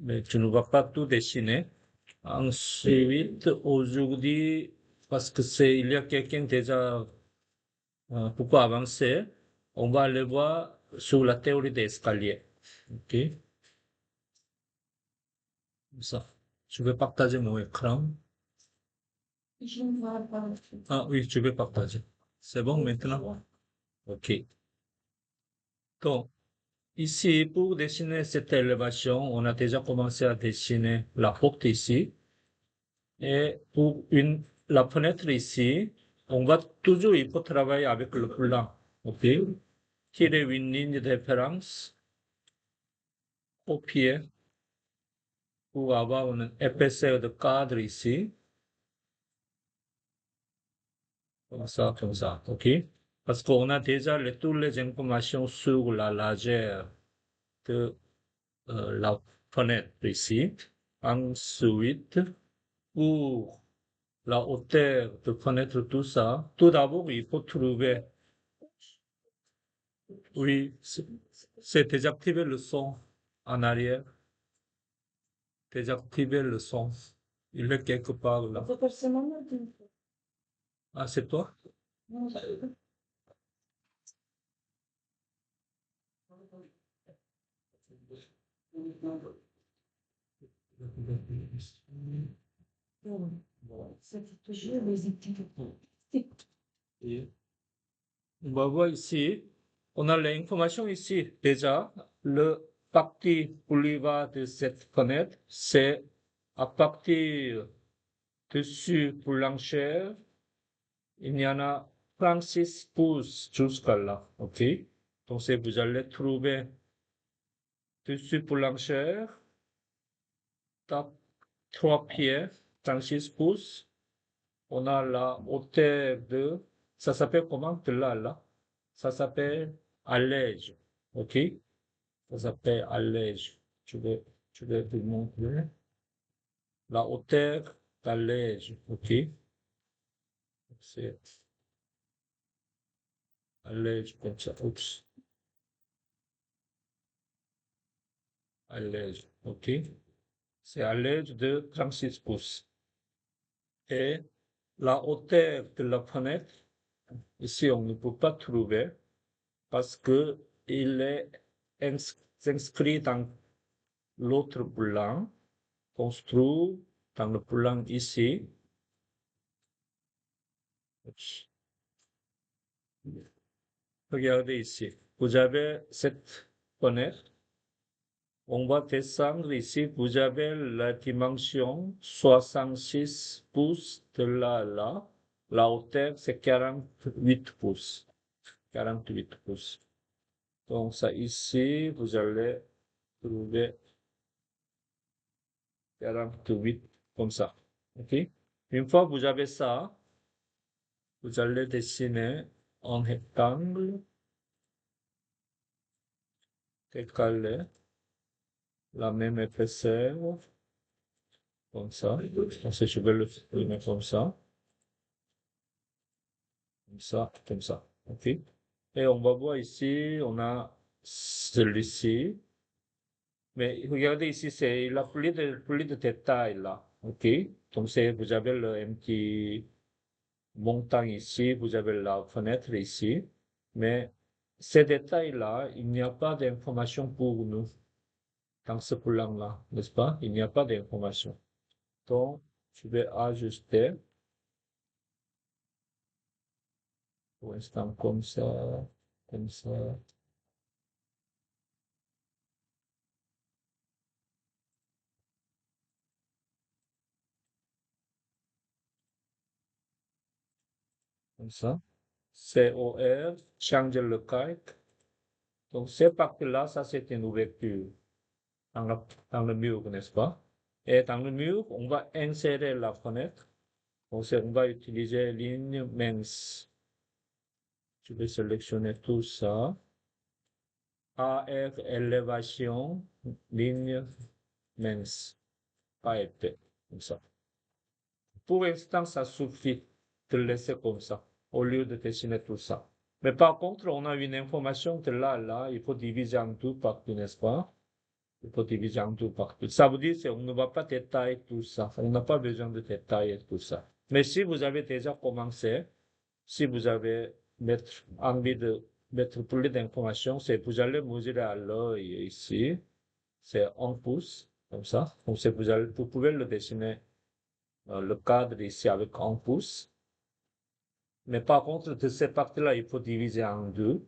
Mais tu ne vois pas tout dessiner. Ensuite, aujourd'hui, parce que il y a quelqu'un déjà beaucoup avancé, on va aller voir sur la théorie des escaliers. OK? Comme ça. Je vais partager mon écran. Je ne vois pas. Ah oui, je vais partager. C'est bon maintenant? OK. Donc, ici, pour dessiner cette élévation, on a déjà commencé à dessiner la porte ici. Et pour la fenêtre ici, on va toujours, il faut travailler avec le plan. OK? Tirer une ligne de référence, copier pour avoir une épaisseur de cadre ici. Comme ça. OK? Parce qu'on a déjà toutes les informations sur la largeur de la fenêtre ici. Ensuite, pour la hauteur de fenêtre, tout ça, tout d'abord, il faut trouver, oui, c'est désactiver le son en arrière, désactiver le son. Il est quelque part là. Ah, c'est toi? Et on va voir ici, on a l'information ici. Déjà, le parti boulevard de cette fenêtre, c'est à partir dessus boulanchère, il y en a 36 pouces jusqu'à là. OK? Donc, vous allez trouver dessus boulanchère, tape 3 pieds, 36 pouces. On a la hauteur de, ça s'appelle comment de là, là? Ça s'appelle allège. OK? Ça s'appelle allège. Je vais vous montrer. La hauteur d'allège. OK? C'est allège comme ça. Oups. Allège. OK? C'est allège de 36 pouces. Et la hauteur de la fenêtre, ici, on ne peut pas trouver parce que il est inscrit dans l'autre plan, construit dans le plan ici. Regardez ici. Vous avez cette fenêtre. On va descendre ici. Vous avez la dimension 66 pouces de là à là. La hauteur, c'est 48 pouces. 48 pouces. Donc, ça ici, vous allez trouver 48 comme ça. OK? Une fois que vous avez ça, vous allez dessiner un rectangle décalé, la même épaisseur, comme ça. Donc, je vais le filmer comme ça, comme ça, comme ça. OK? Et on va voir ici, on a celui-ci. Mais regardez ici, il a plus de détails là. OK? Donc, vous avez un petit montagne ici, vous avez la fenêtre ici. Mais ces détails-là, il n'y a pas d'information pour nous dans ce plan-là, n'est-ce pas? Il n'y a pas d'information. Donc, je vais ajuster pour l'instant comme ça, comme ça. COR, changer le calque. Donc, cette partie-là, ça c'est une ouverture dans le mur, n'est-ce pas? Et dans le mur, on va insérer la fenêtre. Donc, on va utiliser ligne mince. Je vais sélectionner tout ça. AR élévation, ligne mince, pas épais, comme ça. Pour l'instant, ça suffit de laisser comme ça, au lieu de dessiner tout ça. Mais par contre, on a une information de là à là, il faut diviser en deux parties, n'est-ce pas? Il faut diviser en deux parties. Ça veut dire qu'on ne va pas détailler tout ça. On n'a pas besoin de détailler tout ça. Mais si vous avez déjà commencé, si vous avez envie de mettre plus d'informations, c'est vous allez mesurer à l'œil ici. C'est 1 pouce, comme ça. Donc vous pouvez le dessiner, le cadre ici avec 1 pouce. Mais par contre, de cette partie-là, il faut diviser en deux,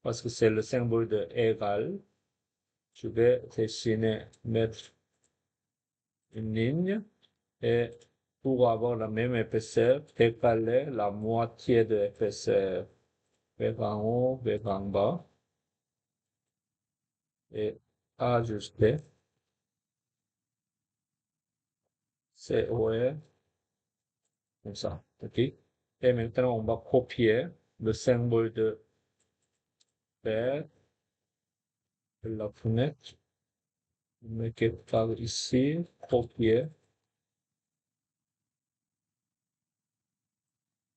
parce que c'est le symbole de égal. Je vais dessiner, mettre une ligne, et pour avoir la même épaisseur, décaler la moitié de l'épaisseur vers en haut, vers en bas, et ajuster. COR, comme ça, ok? Et maintenant, on va copier le symbole de verre de la fenêtre. On met quelque part ici, copier,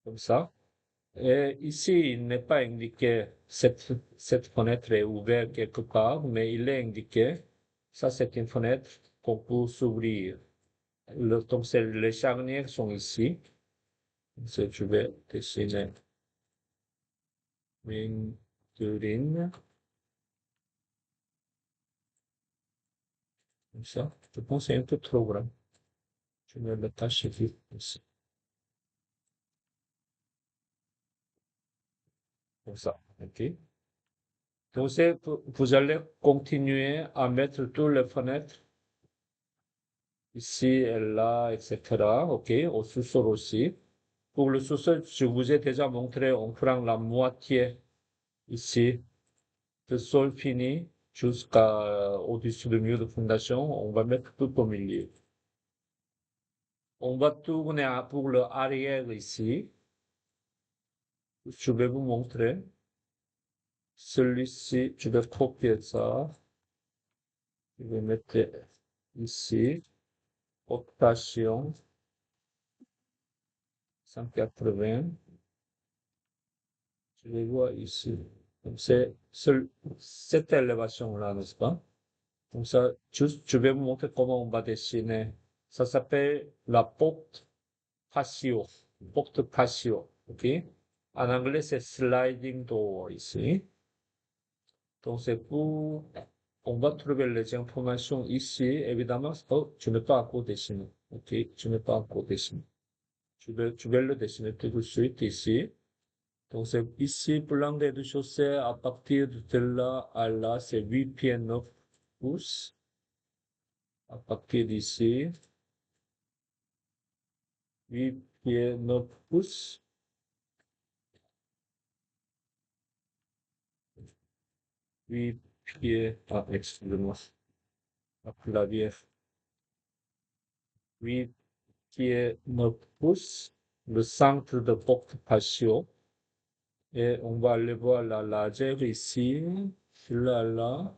comme ça. Et ici, il n'est pas indiqué cette fenêtre est ouverte quelque part, mais il est indiqué. Ça, c'est une fenêtre qu'on peut s'ouvrir. Donc, les charnières sont ici. Je vais dessiner une deux lignes, comme ça. Je pense que c'est un peu trop grand. Je vais le tâcher ici, comme ça. OK. Donc, vous allez continuer à mettre toutes les fenêtres ici et là, etc. OK. Au sous-sol aussi. Pour le sous-sol, je vous ai déjà montré, on prend la moitié ici de sol fini jusqu'au-dessus du mur de fondation. On va mettre tout au milieu. On va tourner pour le arrière ici. Je vais vous montrer. Celui-ci, je vais copier ça. Je vais mettre ici. Optation 180. Je vais voir ici. Donc c'est cette élévation-là, n'est-ce pas? Donc ça, juste, je vais vous montrer comment on va dessiner. Ça s'appelle la porte patio. Porte patio. OK? En anglais, c'est sliding door ici. Donc c'est pour, on va trouver les informations ici. Évidemment, oh, tu n'es pas encore dessiné. OK? Tu n'es pas encore dessiné. Tu vais le dessiner tout de suite ici. Donc c'est ici pour l'angle de chaussée à partir de là à là, c'est 8 pieds 9 pouces. À partir d'ici, 8 pieds 9 pouces. 8 pieds, ah, excusez-moi, la clavier. 8 pieds 9 pouces. Le centre de porte patio. Et on va aller voir la largeur ici. Là.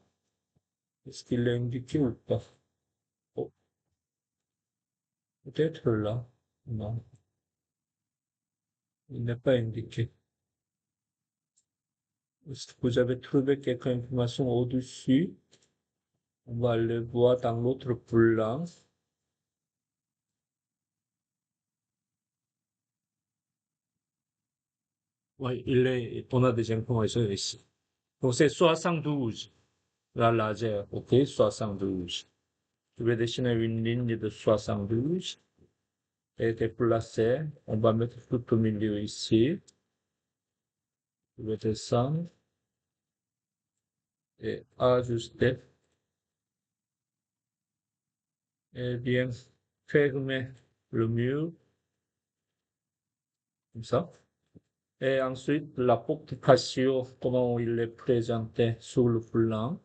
Est-ce qu'il est indiqué ou pas? Oh, peut-être là. Non, il n'est pas indiqué. Est-ce que vous avez trouvé quelques informations au-dessus? On va le voir dans l'autre plan. Oui, on a des informations ici. Donc c'est 72, la largeur, ok, 72. Je vais dessiner une ligne de 72 et déplacer. On va mettre tout au milieu ici. Je vais descendre et ajuster. Et bien fermer le mur, comme ça. Et ensuite, la porte patio, comment il est présenté sur le plan.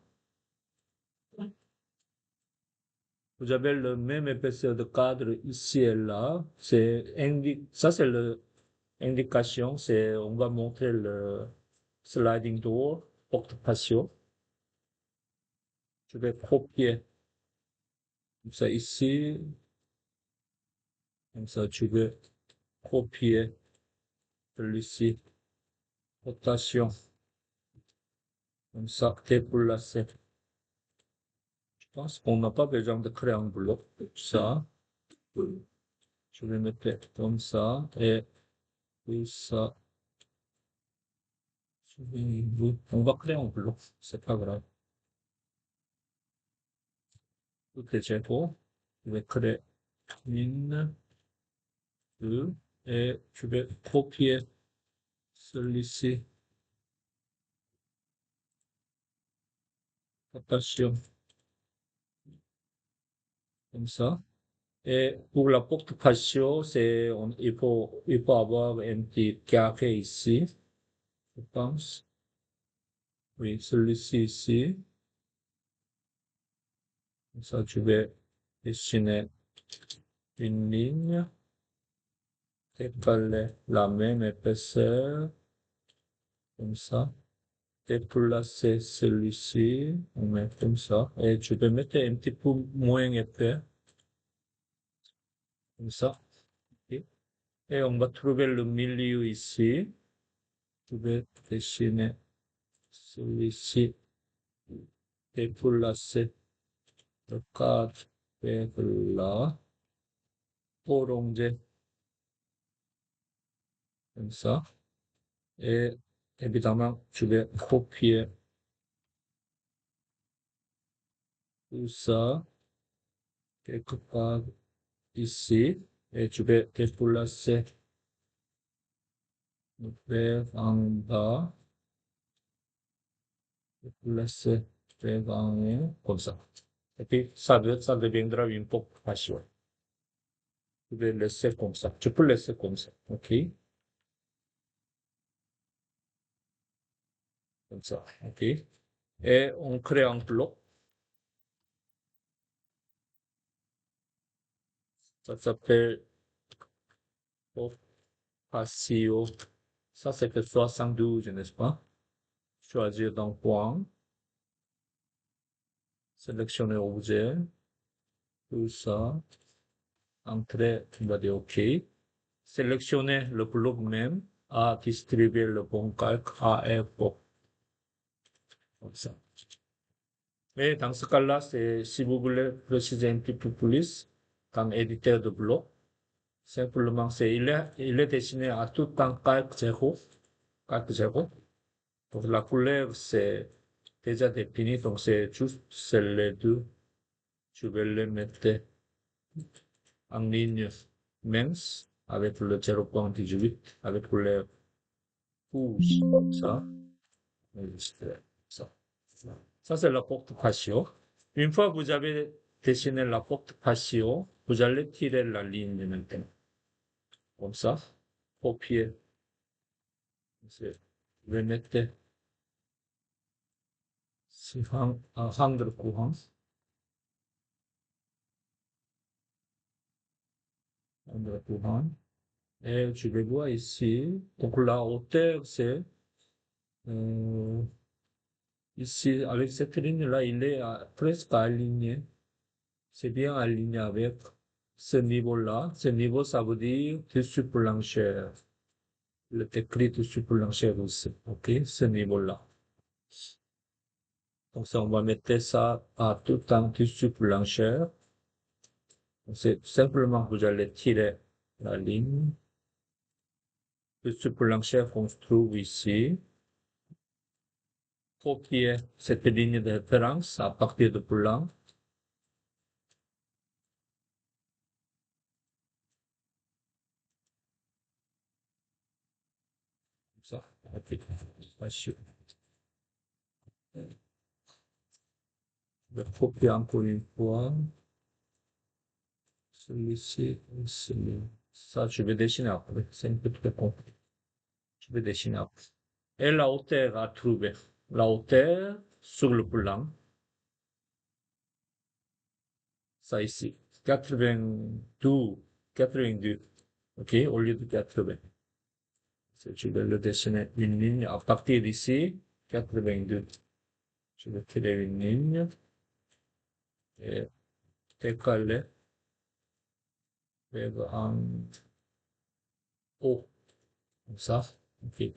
Vous avez le même épaisseur de cadre ici et là. Ça, c'est l'indication. On va montrer le sliding door, porte patio. Je vais copier comme ça ici. Comme ça, tu veux copier celui-ci. Rotation. Comme ça, déplacer. pense qu'on n'a pas besoin de créer un bloc. Ça, je vais mettre comme ça et puis ça. On va créer un bloc, c'est pas grave. Tout est zéro. Je vais créer une, deux, et je vais copier celui-ci. Attention, comme ça. Et pour la porte patio, il faut avoir un petit carré ici, je pense. Oui, celui-ci ici. Comme ça, je vais dessiner une ligne, étaler la même épaisseur, comme ça. Déplacer celui-ci, on met comme ça. Et je vais mettre un petit peu moins épais, comme ça. Ok. Et on va trouver le milieu ici. Je vais dessiner celui-ci, déplacer le cadre vers là, prolonger, comme ça. Et évidemment, je vais copier tout ça quelque part ici. Et je vais déplacer vers en bas, déplacer vers en haut, comme ça. Et puis, ça deviendra une porte patio. Je vais laisser comme ça. Tu peux laisser comme ça. OK? Comme ça. OK? Et on crée un bloc. Ça s'appelle porte patio. Ça, c'est que 72, n'est-ce pas? Choisir un point. Sélectionner objet. Tout ça. Entrer, on va dire OK. Sélectionner le bloc même à distribuer le bon calque à F4. Comme ça. Mais dans ce cas-là, si vous voulez préciser un petit peu plus, dans l'éditeur de bloc, simplement, il est destiné à tout en calque 0, calque 0. Donc la couleur, c'est déjà défini, donc c'est les deux. Je vais les mettre en ligne mince avec le 0.18, avec couleur rouge, comme ça. Ça. Ça, c'est la porte patio. Une fois que vous avez dessiné la porte patio, vous allez tirer la ligne maintenant. Comme ça. Copier. Je vais mettre rendre courant. Rendre courant. Et je vais voir ici. Donc la hauteur, c'est euh, ici, avec cette ligne-là, il est presque aligné. C'est bien aligné avec ce niveau-là. Ce niveau, ça veut dire dessus plancher. Le écrit dessus plancher aussi. OK? Ce niveau-là. Donc ça, on va mettre ça à tout en dessus plancher. C'est simplement, vous allez tirer la ligne. Dessus plancher qu'on se trouve ici. Copier cette ligne de référence à partir de plan. Comme ça. OK. Je vais copier encore une fois. Celui-ci, celui ça, je vais dessiner après. C'est un peu très compliqué. Je vais dessiner après. Et la hauteur à trouver. La hauteur sur le plan. Ça ici. 82. 82. OK? Au lieu de 80. Je vais le dessiner une ligne à partir d'ici. 82. Je vais créer une ligne. Et décaler vers en haut. Comme ça. OK.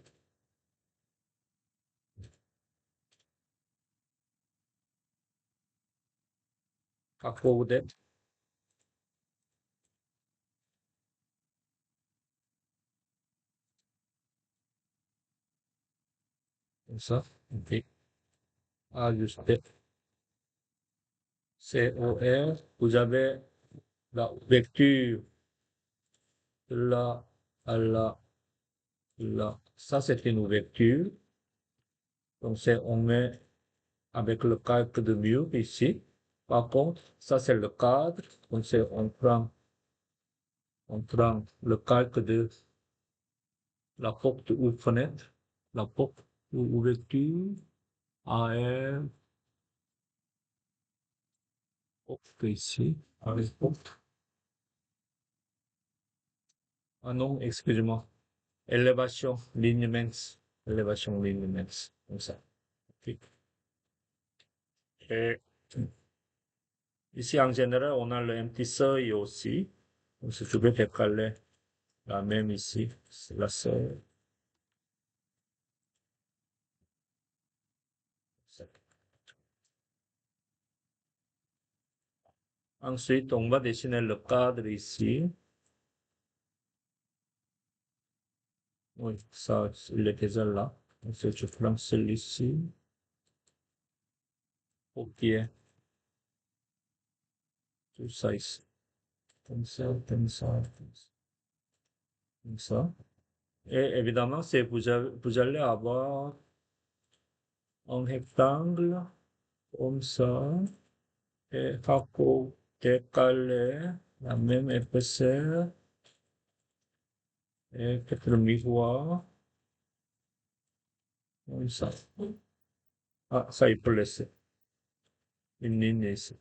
accorded. Comme ça. OK. Ajusté. COR. Vous avez la ouverture là, à là, là. Ça, c'est une ouverture. Donc, on met avec le calque de mur ici. Par contre, ça, c'est le cadre. Donc, on prend le calque de la porte ou fenêtre, la porte ou ouverture, AR, porte ici, avec porte. Ah non, excusez-moi. Élévation, lineaments, élévation, lineaments, comme ça. Ok. Et ici, en général, on a le petit seuil aussi. Donc, si je vais décaler la même ici, c'est la seuil. Ensuite, on va dessiner le cadre ici. Oui, ça, il est déjà là. Ensuite, je prends celui-ci. Au pied. Tout ça ici. Comme ça, comme ça, comme ça. Comme ça. Et évidemment, vous allez avoir un rectangle comme ça. Et pour décaler la même épaisseur. Et peut-être le miroir. Comme ça. Ah, ça, il peut laisser une ligne ici.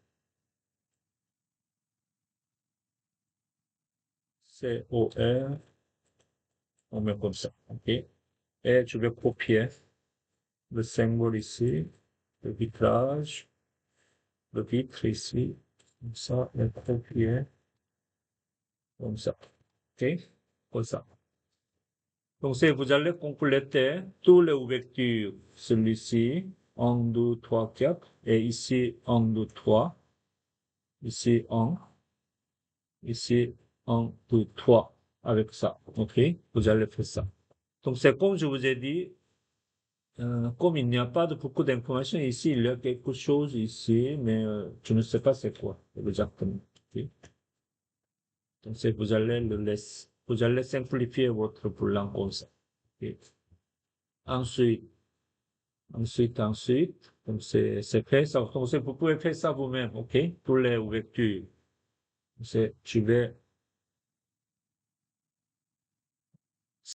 COR. On met comme ça. OK. Et je vais copier le symbole ici, le vitrage, le vitre ici, comme ça, et copier, comme ça. OK? Comme ça. Donc, si vous allez compléter toutes les ouvertures, celui-ci, 1, 2, 3, 4, et ici, 1, 2, 3, ici, 1, ici, 1, 2, 3, avec ça. OK? Vous allez faire ça. Donc, c'est comme je vous ai dit, comme il n'y a pas de beaucoup d'informations ici, il y a quelque chose ici, mais je ne sais pas c'est quoi exactement. Ok. Donc vous allez simplifier votre plan comme ça. Ok. Ensuite, donc c'est fait ça. Donc vous pouvez faire ça vous-même, ok? Pour les ouvertures. Je vais